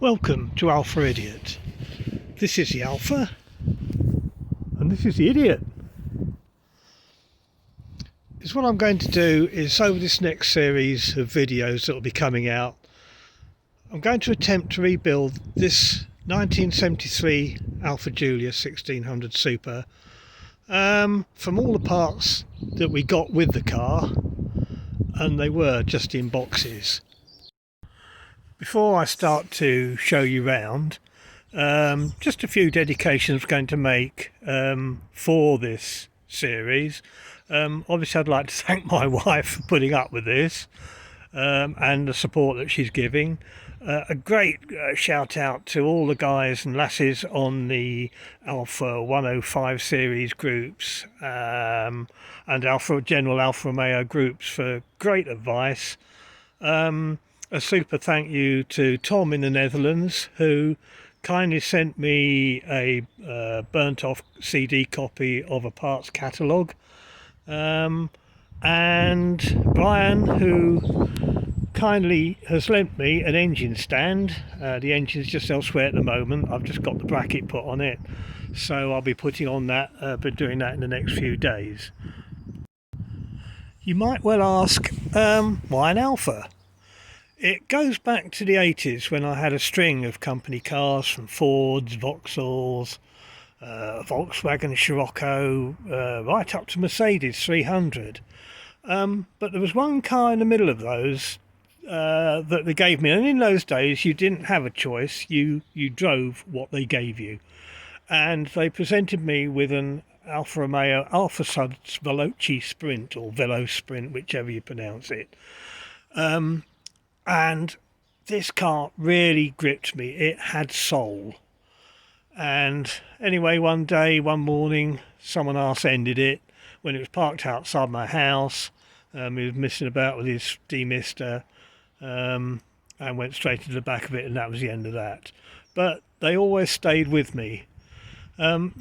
Welcome to Alpha Idiot. This is the Alpha and this is the Idiot. Is what I'm going to do is over this next series of videos that will be coming out, I'm going to attempt to rebuild this 1973 Alfa Giulia 1600 Super from all the parts that we got with the car, and they were just in boxes. Before I start to show you round, just a few dedications I'm going to make for this series. Obviously I'd like to thank my wife for putting up with this and the support that she's giving. A great shout out to all the guys and lasses on the Alfa 105 series groups and General Alfa Romeo groups for great advice. A super thank you to Tom in the Netherlands, who kindly sent me a burnt off CD copy of a parts catalogue, and Brian, who kindly has lent me an engine stand. The engine's just elsewhere at the moment. I've just got the bracket put on it, so I'll be putting on that, but doing that in the next few days. You might well ask, why an Alfa? It goes back to the 80s when I had a string of company cars from Fords, Vauxhalls, Volkswagen Scirocco, right up to Mercedes 300. But there was one car in the middle of those that they gave me, and in those days you didn't have a choice, you drove what they gave you. And they presented me with an Alfa Romeo Alfa Suds Veloce Sprint, or Velo Sprint, whichever you pronounce it. And this car really gripped me. It had soul. And anyway, one morning, someone arse-ended it when it was parked outside my house. He was messing about with his demister and went straight to the back of it, and that was the end of that. But they always stayed with me.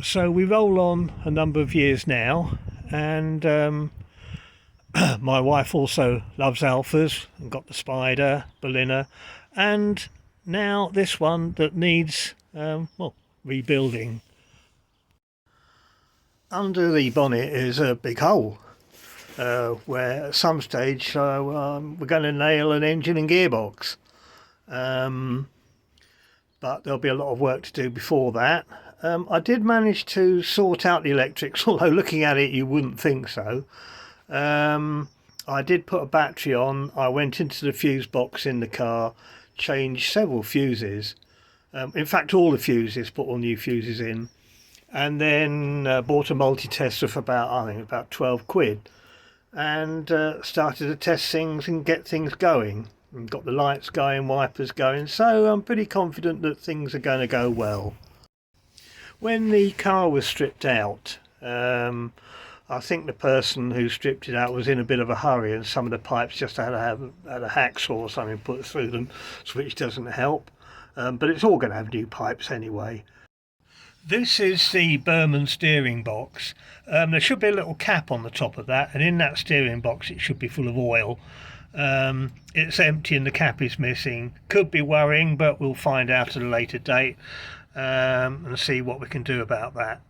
So we roll on a number of years now, and my wife also loves Alfas and got the Spider, Berliner, and now this one that needs, rebuilding. Under the bonnet is a big hole where at some stage we're going to nail an engine and gearbox. But there'll be a lot of work to do before that. I did manage to sort out the electrics, although looking at it you wouldn't think so. I did put a battery on. I went into the fuse box in the car, changed several fuses, in fact all the fuses, put all new fuses in, and then bought a multi-tester for about 12 quid, and started to test things and get things going, and got the lights going, wipers going, so I'm pretty confident that things are going to go well. When the car was stripped out, I think the person who stripped it out was in a bit of a hurry, and some of the pipes just had a hacksaw or something put through them, which doesn't help. But it's all going to have new pipes anyway. This is the Berman steering box. There should be a little cap on the top of that, and in that steering box it should be full of oil. It's empty and the cap is missing. Could be worrying, but we'll find out at a later date and see what we can do about that.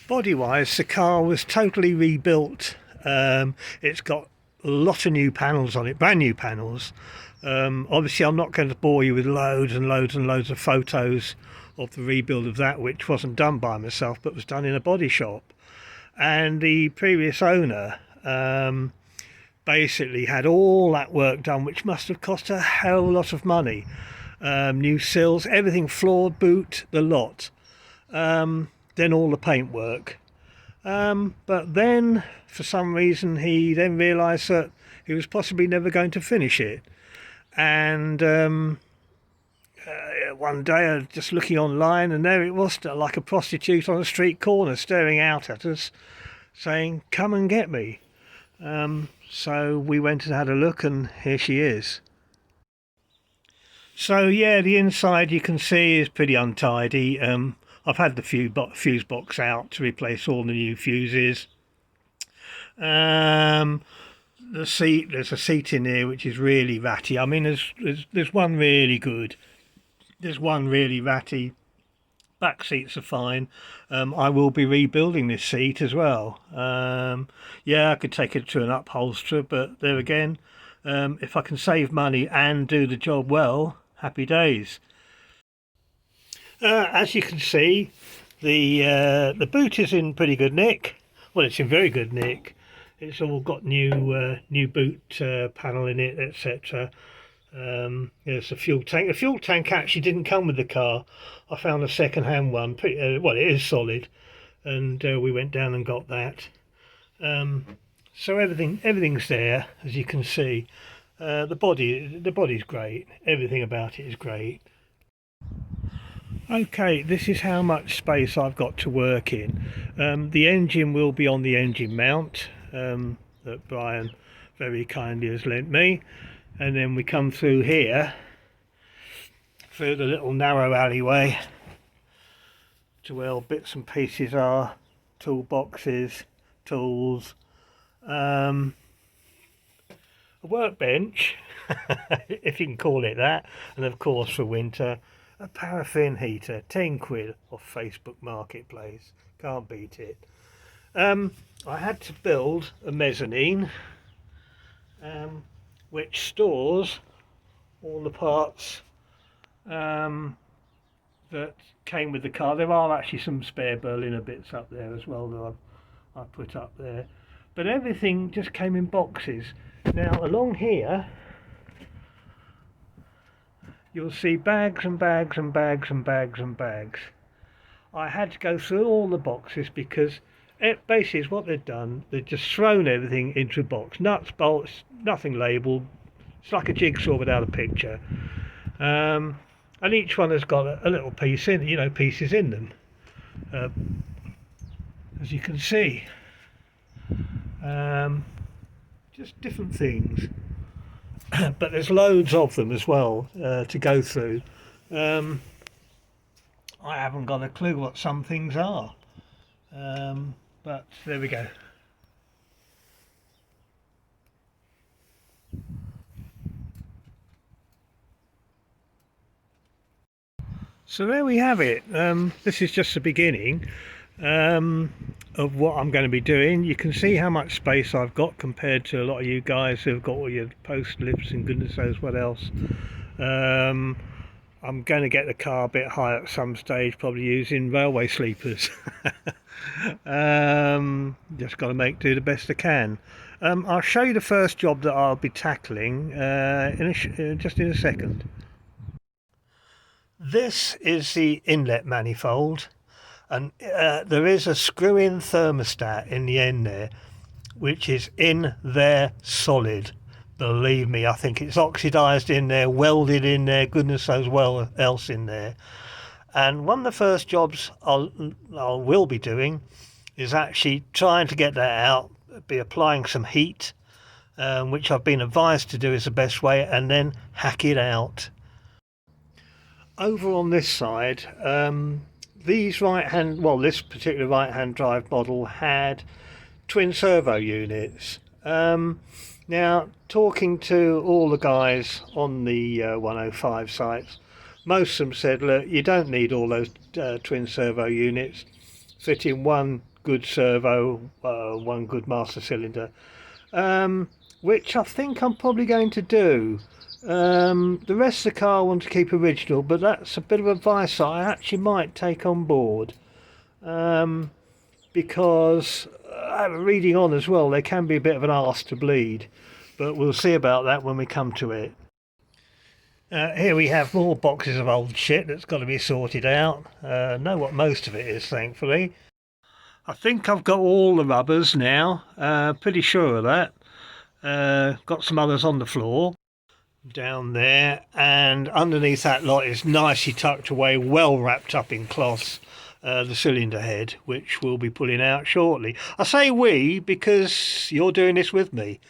Body wise, the car was totally rebuilt. It's got a lot of new panels on it, brand new panels. Obviously I'm not going to bore you with loads and loads and loads of photos of the rebuild of that, which wasn't done by myself but was done in a body shop. And the previous owner basically had all that work done, which must have cost a hell of a lot of money. New sills, everything, floor, boot, the lot. Then all the paintwork. But then, for some reason, he then realised that he was possibly never going to finish it. And one day, I was just looking online, and there it was, like a prostitute on a street corner, staring out at us, saying, "Come and get me." So we went and had a look, and here she is. So yeah, the inside you can see is pretty untidy. I've had the fuse box out to replace all the new fuses. The seat, there's a seat in here which is really ratty. I mean, there's one really good, There's one really ratty. Back seats are fine. I will be rebuilding this seat as well. Yeah, I could take it to an upholsterer, but there again, if I can save money and do the job well, happy days. As you can see, the boot is in pretty good nick. Well, it's in very good nick. It's all got new boot panel in it, etc. There's a fuel tank. The fuel tank actually didn't come with the car. I found a second-hand one. Pretty, well, it is solid, and we went down and got that. So everything's there, as you can see. The body's great. Everything about it is great. Okay, this is how much space I've got to work in. The engine will be on the engine mount that Brian very kindly has lent me, and then we come through here, through the little narrow alleyway to where all bits and pieces are, toolboxes, tools, a workbench, if you can call it that, and of course for winter, a paraffin heater, 10 quid off Facebook Marketplace, can't beat it. I had to build a mezzanine which stores all the parts that came with the car. There are actually some spare Berliner bits up there as well that I've put up there, but everything just came in boxes. Now along here you'll see bags and bags and bags and bags and bags. I had to go through all the boxes because it basically is what they've done. They've just thrown everything into a box, nuts, bolts, nothing labelled. It's like a jigsaw without a picture. And each one has got a little piece in, pieces in them, as you can see. Just different things. But there's loads of them as well to go through. I haven't got a clue what some things are, but there we go. So there we have it. This is just the beginning of what I'm going to be doing. You can see how much space I've got compared to a lot of you guys who've got all your post lifts and goodness knows what else. I'm going to get the car a bit high at some stage, probably using railway sleepers. Just got to do the best I can. I'll show you the first job that I'll be tackling just in a second. This is the inlet manifold, and there is a screw-in thermostat in the end there, which is in there solid. Believe me, I think it's oxidised in there, welded in there, goodness knows what else in there. And one of the first jobs I will be doing is actually trying to get that out, be applying some heat, which I've been advised to do is the best way, and then hack it out. Over on this side, this particular right-hand drive model had twin servo units. Now, talking to all the guys on the 105 sites, most of them said, look, you don't need all those twin servo units. Fit in one good servo, one good master cylinder, which I think I'm probably going to do. The rest of the car I want to keep original, but that's a bit of advice I actually might take on board, because reading on as well, they can be a bit of an arse to bleed, but we'll see about that when we come to it. Here we have more boxes of old shit that's got to be sorted out. Know what most of it is, thankfully. I think I've got all the rubbers now, pretty sure of that. Got some others on the floor down there, and underneath that lot is nicely tucked away, well wrapped up in cloths, the cylinder head, which we'll be pulling out shortly. I say we because you're doing this with me.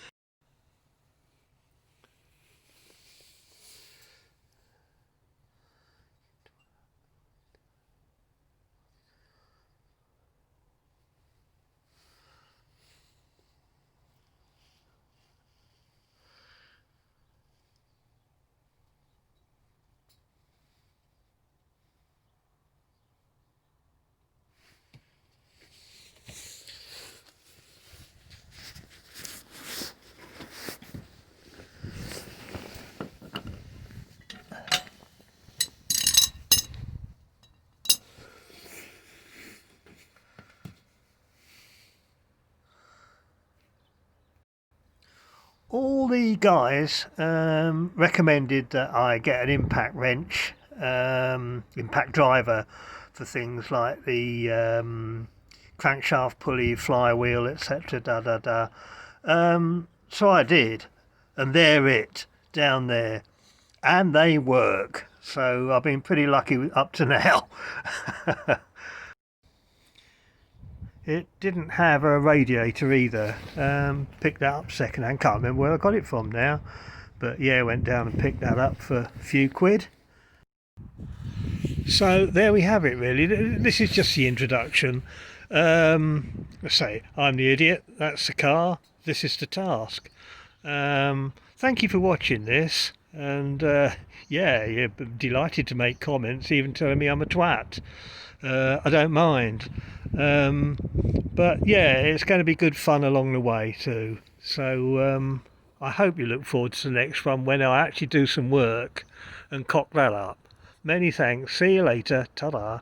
the guys recommended that I get an impact wrench, impact driver for things like the crankshaft pulley, flywheel, etc. So I did, and they're it down there, and they work. So I've been pretty lucky up to now. It didn't have a radiator either. Picked that up second hand. Can't remember where I got it from now, but yeah, went down and picked that up for a few quid. So there we have it, really. This is just the introduction. Let's say I'm the idiot, that's the car, this is the task. Thank you for watching this, and yeah, you're delighted to make comments, even telling me I'm a twat. I don't mind. But yeah, it's going to be good fun along the way too. So I hope you look forward to the next one when I actually do some work and cock that up. Many thanks. See you later. Ta-da.